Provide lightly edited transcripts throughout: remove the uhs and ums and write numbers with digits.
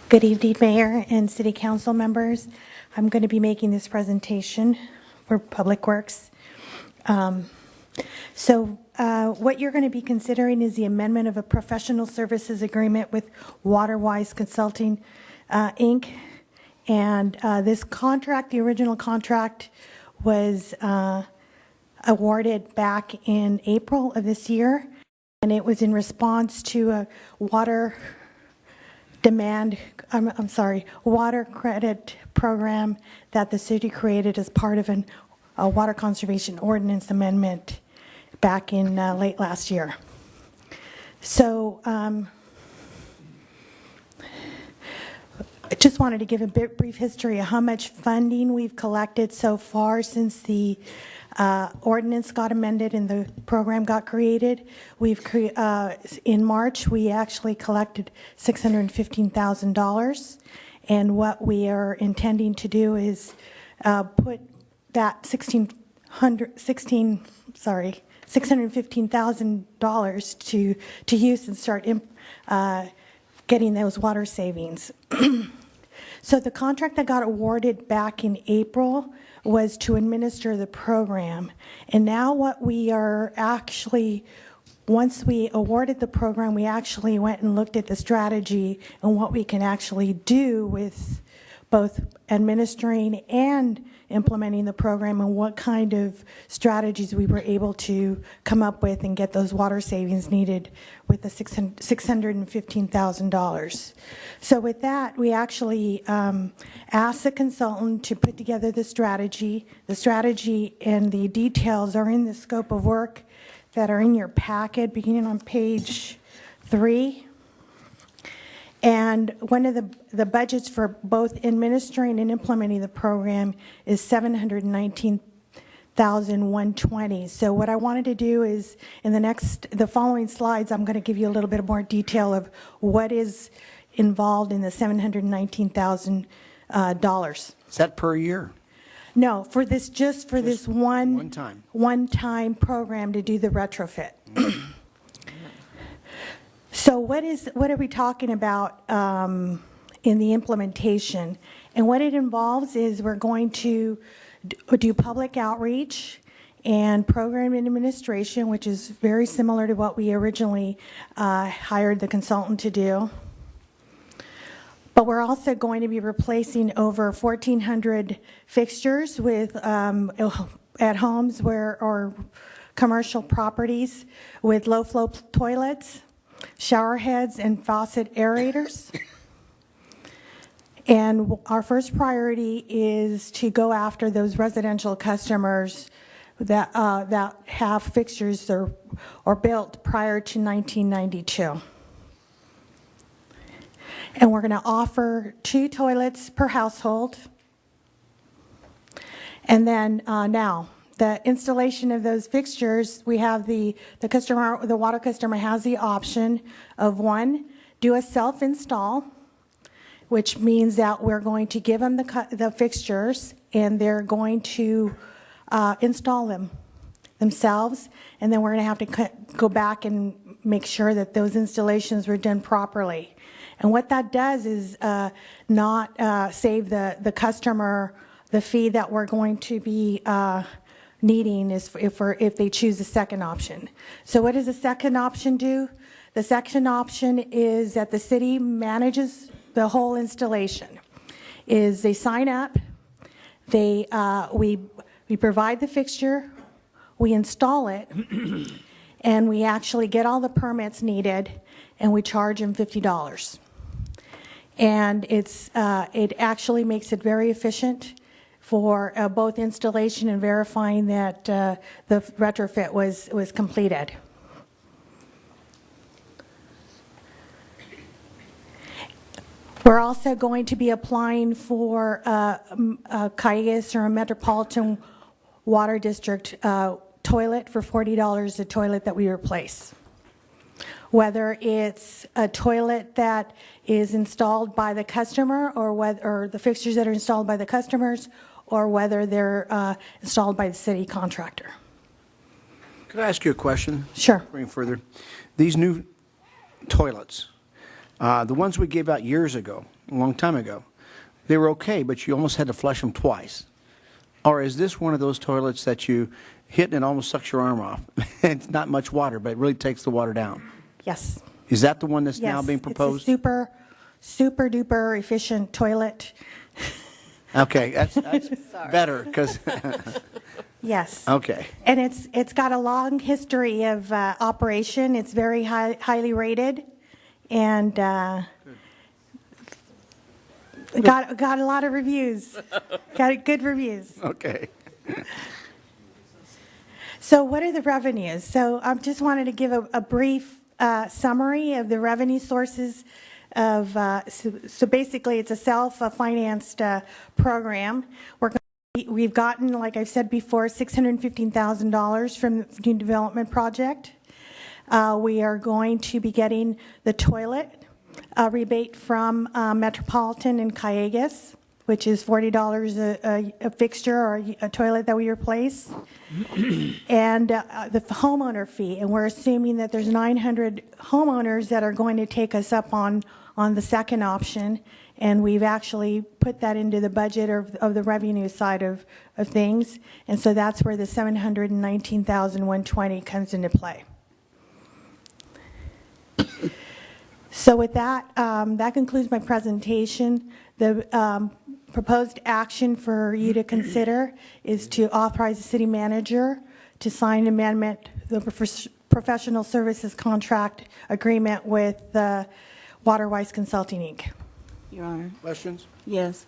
Good evening, Mayor and City Council members. I'm going to be making this presentation for Public Works. What you're going to be considering is the amendment of a professional services agreement with Waterwise Consulting, Inc. And this contract, the original contract, was awarded back in April of this year, and it was in response to a water credit program that the city created as part of a water conservation ordinance amendment back in late last year. So I just wanted to give a brief history of how much funding we've collected so far since the ordinance got amended and the program got created. In March, we actually collected $615,000, and what we are intending to do is put that $615,000 to use and start getting those water savings. So the contract that got awarded back in April was to administer the program. And now what we are actually, once we awarded the program, we actually went and looked at the strategy and what we can actually do with both administering and implementing the program, and what kind of strategies we were able to come up with and get those water savings needed with the $615,000. So with that, we actually asked the consultant to put together the strategy. The strategy and the details are in the scope of work that are in your packet, beginning on page 3. And one of the budgets for both administering and implementing the program is $719,120. So what I wanted to do is, in the following slides, I'm going to give you a little bit more detail of what is involved in the $719,000. Is that per year? No, for this, just for this one time program to do the retrofit. So what are we talking about in the implementation? And what it involves is we're going to do public outreach and program administration, which is very similar to what we originally hired the consultant to do. But we're also going to be replacing over 1,400 fixtures with at homes or commercial properties with low flow toilets, shower heads, and faucet aerators. And our first priority is to go after those residential customers that have fixtures or built prior to 1992. And we're going to offer 2 toilets per household. And then now, the installation of those fixtures, we have the water customer has the option of 1, do a self-install, which means that we're going to give them the fixtures and they're going to install them themselves, and then we're going to have to go back and make sure that those installations were done properly. And what that does is not save the customer the fee that we're going to be needing is if they choose the second option. So what does the second option do? The second option is that the city manages the whole installation. Is they sign up, we provide the fixture, we install it, and we actually get all the permits needed, and we charge them $50. And it actually makes it very efficient for both installation and verifying that the retrofit was completed. We're also going to be applying for a Cayugas or a Metropolitan Water District toilet for $40 a toilet that we replace. Whether it's a toilet that is installed by the customer or the fixtures that are installed by the customers, or whether they're installed by the city contractor. Could I ask you a question? Sure. Going further, these new toilets, The ones we gave out years ago, a long time ago, they were okay, but you almost had to flush them twice. Or is this one of those toilets that you hit and it almost sucks your arm off? It's not much water, but it really takes the water down. Yes. Is that the one that's now Yes, being proposed? It's a super duper efficient toilet. Okay, that's better, because, Yes. okay. And it's got a long history of operation. It's very highly rated, and got a lot of reviews. Got good reviews. Okay. So what are the revenues? So I just wanted to give a brief summary of the revenue sources of, so basically it's a self-financed program. We've gotten, like I've said before, $615,000 from the new development project. We are going to be getting the toilet rebate from Metropolitan in Cayugas, which is $40 a fixture or a toilet that we replace, and the homeowner fee. And we're assuming that there's 900 homeowners that are going to take us up on the second option, and we've actually put that into the budget of the revenue side of things, and so that's where the $719,120 comes into play. So with that, that concludes my presentation. The proposed action for you to consider is to authorize the city manager to sign amendment, the professional services contract agreement with Waterwise Consulting, Inc. Your Honor. Questions? Yes.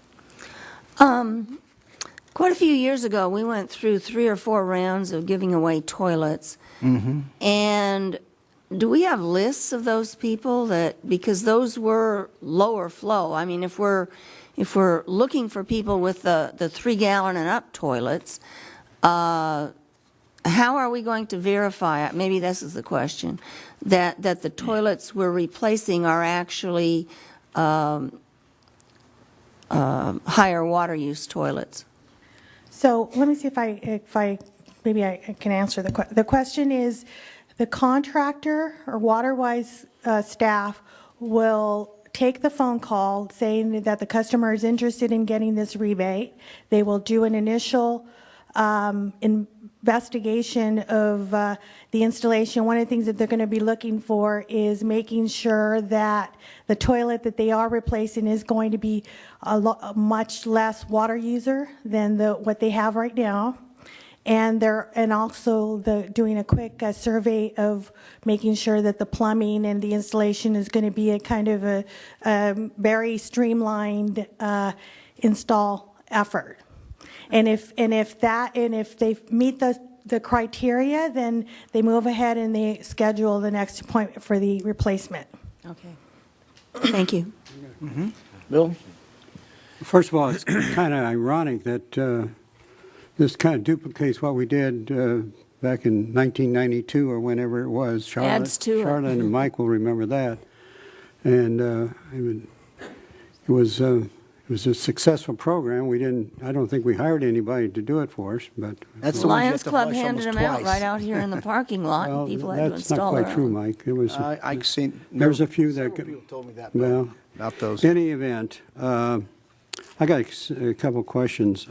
Quite a few years ago, we went through 3 or 4 rounds of giving away toilets. And do we have lists of those people that, because those were lower flow? I mean, if we're looking for people with the 3-gallon and up toilets, how are we going to verify, maybe this is the question, that the toilets we're replacing are actually higher water use toilets? So let me see if I maybe I can answer the question. Is the contractor or Waterwise staff will take the phone call saying that the customer is interested in getting this rebate. They will do an initial investigation of the installation. One of the things that they're going to be looking for is making sure that the toilet that they are replacing is going to be a much less water user than what they have right now. And also doing a quick survey of making sure that the plumbing and the installation is going to be a kind of a very streamlined install effort. And if they meet the criteria, then they move ahead and they schedule the next appointment for the replacement. Okay. Thank you. Bill? First of all, it's kind of ironic that this kind of duplicates what we did back in 1992 or whenever it was. Adds to it. Charlotte and Mike will remember that. And it was a successful program. I don't think we hired anybody to do it for us, but That's the one you have Lions to Club flush handed almost them out twice. right out here in the parking lot, well, and people had to that's not install quite their true, own. Mike. It was. I've seen. There's a few that several could. people told me that Well, about those. in any event, I got a couple questions.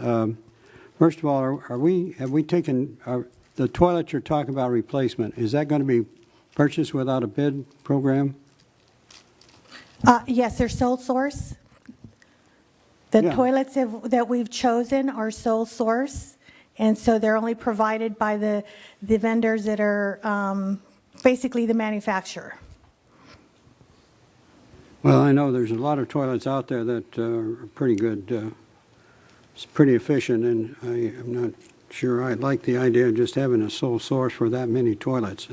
First of all, have we taken the toilet you're talking about replacement? Is that going to be purchased without a bid program? Yes, they're sole source. The Yeah. toilets that we've chosen are sole source, and so they're only provided by the vendors that are basically the manufacturer. Well, I know there's a lot of toilets out there that are pretty good. It's pretty efficient, and I'm not sure I like the idea of just having a sole source for that many toilets.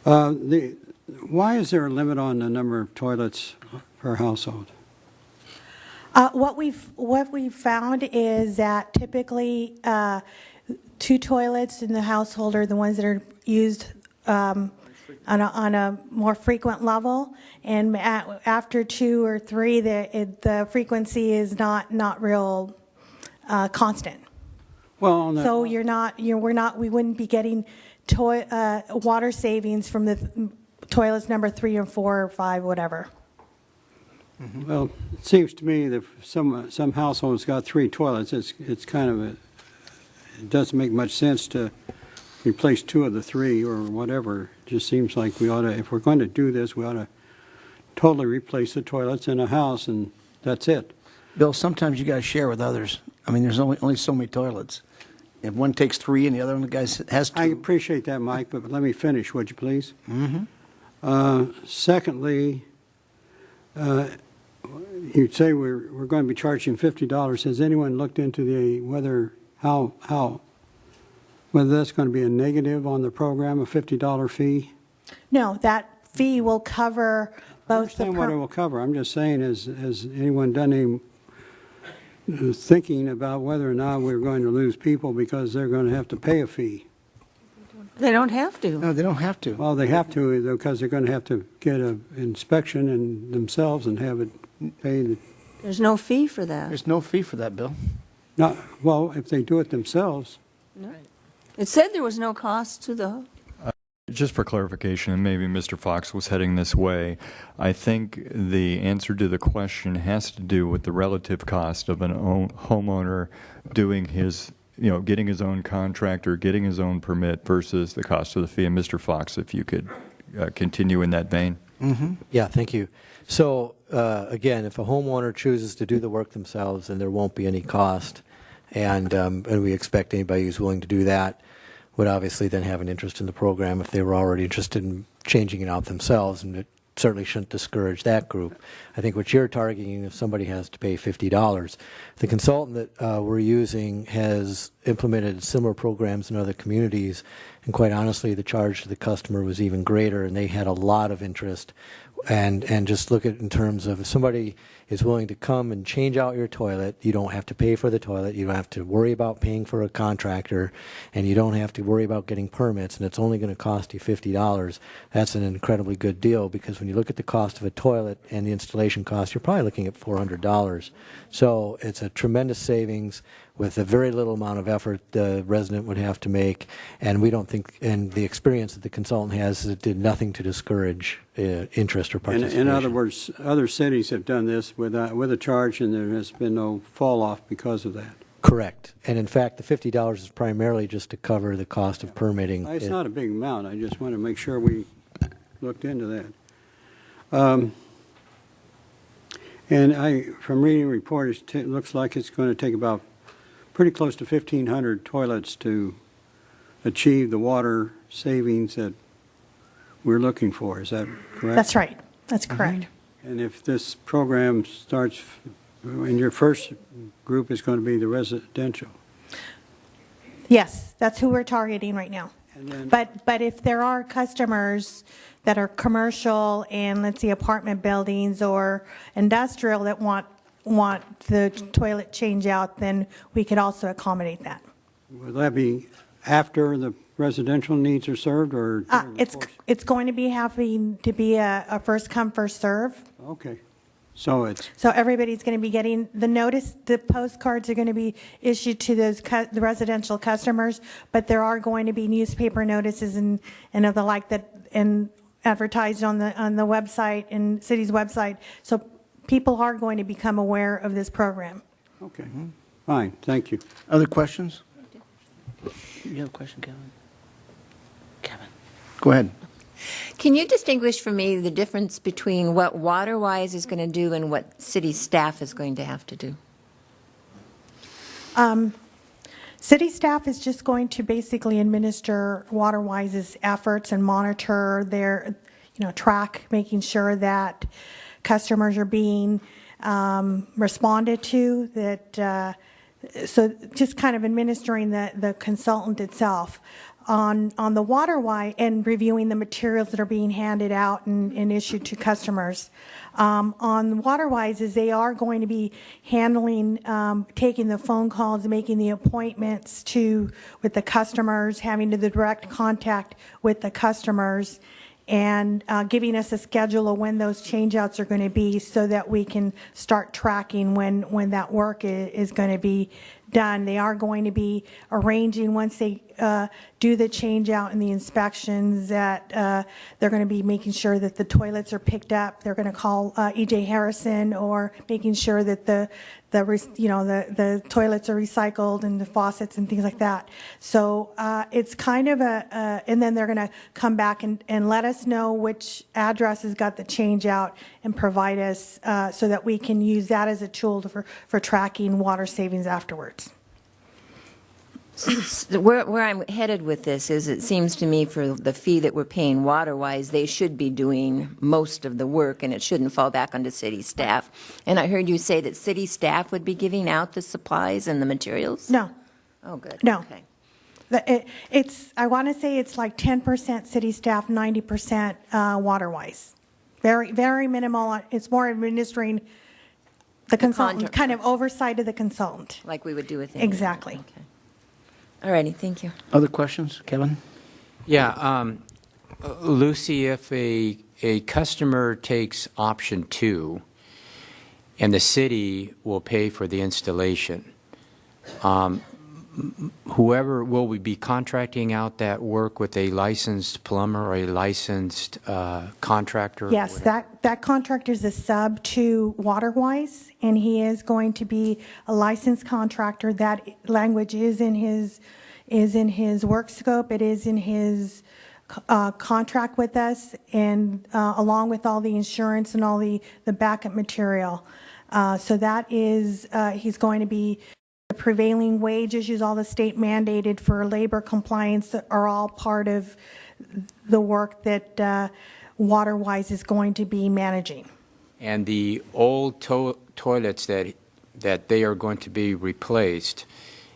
Why is there a limit on the number of toilets per household? What we've found is that typically 2 toilets in the household are the ones that are used on a more frequent level, and after 2 or 3, the frequency is not real constant. Well, So we wouldn't be getting water savings from the toilets number 3 or 4 or 5, whatever. Well, it seems to me that some households got 3 toilets. It's kind of it doesn't make much sense to replace 2 of the 3 or whatever. It just seems like we ought to, if we're going to do this, we ought to totally replace the toilets in a house, and that's it. Bill, sometimes you got to share with others. I mean, there's only so many toilets. If one takes 3 and the other one has 2. I appreciate that, Mike, but let me finish, would you please? Secondly, you'd say we're going to be charging $50. Has anyone looked into whether that's going to be a negative on the program, a $50 fee? No, that fee will cover I both the understand what it will cover. I'm just saying, has anyone done any thinking about whether or not we're going to lose people because they're going to have to pay a fee? They don't have to. No, they don't have to. Well, they have to because they're going to have to get an inspection and themselves and have it paid. There's no fee for that. There's no fee for that, Bill. Not, well, if they do it themselves. It said there was no cost to the, Just for clarification, and maybe Mr. Fox was heading this way, I think the answer to the question has to do with the relative cost of an homeowner doing his, getting his own contractor, getting his own permit versus the cost of the fee. And Mr. Fox, if you could continue in that vein. Yeah, thank you. So, again, if a homeowner chooses to do the work themselves, then there won't be any cost. And we expect anybody who's willing to do that would obviously then have an interest in the program if they were already interested in changing it out themselves, and it certainly shouldn't discourage that group. I think what you're targeting, if somebody has to pay $50, the consultant that we're using has implemented similar programs in other communities, and quite honestly, the charge to the customer was even greater, and they had a lot of interest. And just look at it in terms of if somebody is willing to come and change out your toilet, you don't have to pay for the toilet, you don't have to worry about paying for a contractor, and you don't have to worry about getting permits, and it's only going to cost you $50. That's an incredibly good deal, because when you look at the cost of a toilet and the installation cost, you're probably looking at $400. So it's a tremendous savings with a very little amount of effort the resident would have to make, and we don't think, and the experience that the consultant has, it did nothing to discourage interest or participation. In other words, other cities have done this with a charge, and there has been no fall off because of that. Correct. And in fact, the $50 is primarily just to cover the cost of permitting. It's not a big amount. I just want to make sure we looked into that. And from reading the report, it looks like it's going to take about pretty close to 1,500 toilets to achieve the water savings that we're looking for. Is that correct? That's right. That's correct. And if this program starts, and your first group is going to be the residential. Yes, that's who we're targeting right now. And then, But if there are customers that are commercial and, let's see, apartment buildings or industrial that want the toilet change out, then we could also accommodate that. will that be after the residential needs are served, or during the course? It's going to be having to be a first come, first serve. Okay. So it's, So everybody's going to be getting the notice, the postcards are going to be issued to those the residential customers, but there are going to be newspaper notices and of the like that, and advertised on the website and city's website. So people are going to become aware of this program. okay. Fine, thank you. Other questions? You have a question, Kevin? Kevin, go ahead. Can you distinguish for me the difference between what WaterWise is going to do and what city staff is going to have to do? City staff is just going to basically administer WaterWise's efforts and monitor their, track, making sure that customers are being responded to, that so just kind of administering the consultant itself. On the WaterWise and reviewing the materials that are being handed out and issued to customers. On WaterWise is they are going to be handling, taking the phone calls, making the appointments with the customers, having the direct contact with the customers, and giving us a schedule of when those changeouts are going to be so that we can start tracking when that work is going to be done. They are going to be arranging, once they do the change out and the inspections, that they're going to be making sure that the toilets are picked up. They're going to call E.J. Harrison, or making sure that the toilets are recycled and the faucets and things like that. So it's kind of and then they're going to come back and let us know which address has got the change out and provide us so that we can use that as a tool for tracking water savings afterwards. Where I'm headed with this is, it seems to me for the fee that we're paying water-wise, they should be doing most of the work, and it shouldn't fall back onto city staff. And I heard you say that city staff would be giving out the supplies and the materials? No. Oh, good. No. Okay. I want to say it's like 10% city staff, 90% water-wise. Very, very minimal. It's more administering the consultant, contract. kind of oversight of the consultant. Like we would do with any. Exactly. Okay. All righty, thank you. Other questions? Kevin? Yeah, Lucy, if a customer takes option 2 and the city will pay for the installation, whoever, will we be contracting out that work with a licensed plumber or a licensed contractor? Yes, that contractor is a sub to WaterWise, and he is going to be a licensed contractor. That language is in his work scope. It is in his contract with us, and along with all the insurance and all the backup material. So that is, he's going to be the prevailing wage issues, all the state mandated for labor compliance are all part of the work that WaterWise is going to be managing. And the old toilets that they are going to be replaced,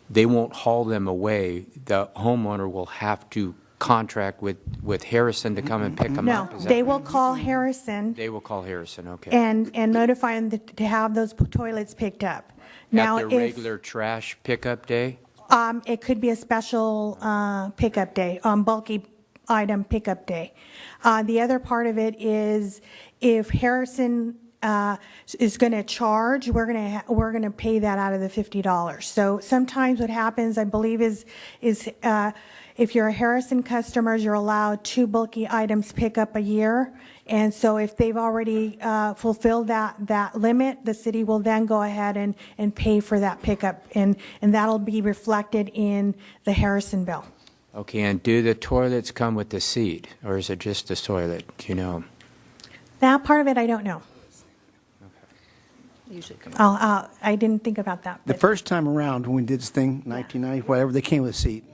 they won't haul them away. The homeowner will have to contract with Harrison to come and pick them No, up? Is that they right? will call Harrison They will call Harrison, okay. and notify them to have those toilets picked up. Now, At the regular trash pickup day? It could be a special pickup day, bulky item pickup day. The other part of it is if Harrison is going to charge, we're going to pay that out of the $50. So sometimes what happens, I believe, is if you're a Harrison customer, you're allowed 2 bulky items pickup a year. And so if they've already fulfilled that limit, the city will then go ahead and pay for that pickup. And that'll be reflected in the Harrison bill. Okay, and do the toilets come with the seat, or is it just the toilet? Do you know? That part of it, I don't know. Usually come I didn't think about that. The but- first time around when we did this thing, 1990, whatever, they came with a seat.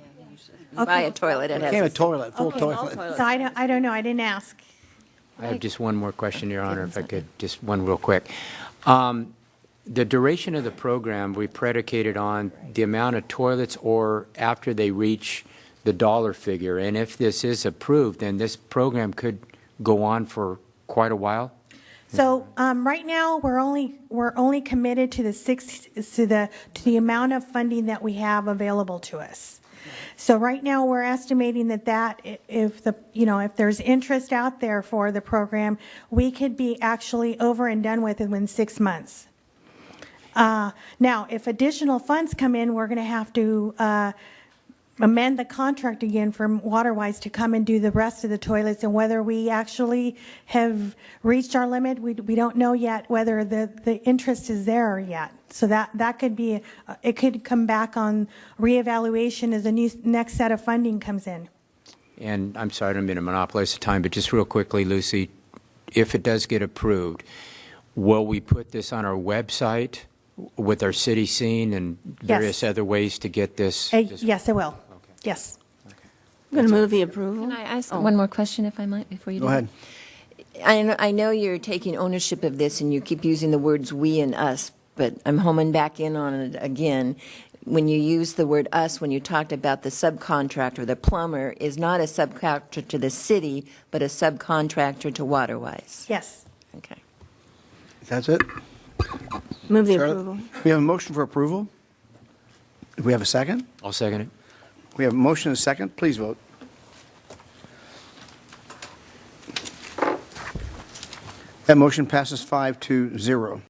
You buy a toilet, it They has came a with a toilet, full toilet. So I don't know. I didn't ask. I have just one more question, Your Honor, if I could, just one real quick. The duration of the program, we predicated on the amount of toilets or after they reach the dollar figure. And if this is approved, then this program could go on for quite a while? So right now, we're only committed to the amount of funding that we have available to us. So right now, we're estimating that if there's interest out there for the program, we could be actually over and done with it within 6 months. Now, if additional funds come in, we're going to have to amend the contract again for WaterWise to come and do the rest of the toilets, and whether we actually have reached our limit, we don't know yet whether the interest is there yet. So that could be, it could come back on reevaluation as a next set of funding comes in. And I'm sorry, I don't mean to monopolize the time, but just real quickly, Lucy, if it does get approved, will we put this on our website with our city scene and various other ways to get this? Yes, I will. Okay. Yes. I'm going to move the approval. Can I ask one more question, if I might, before you do? Go ahead. I know you're taking ownership of this, and you keep using the words "we" and "us," but I'm homing back in on it again. When you use the word "us," when you talked about the subcontractor, the plumber is not a subcontractor to the city, but a subcontractor to WaterWise. Yes. Okay. That's it? Move the Charlotte? approval. We have a motion for approval. Do we have a second? I'll second it. We have a motion and a second. Please vote. That motion passes 5-0.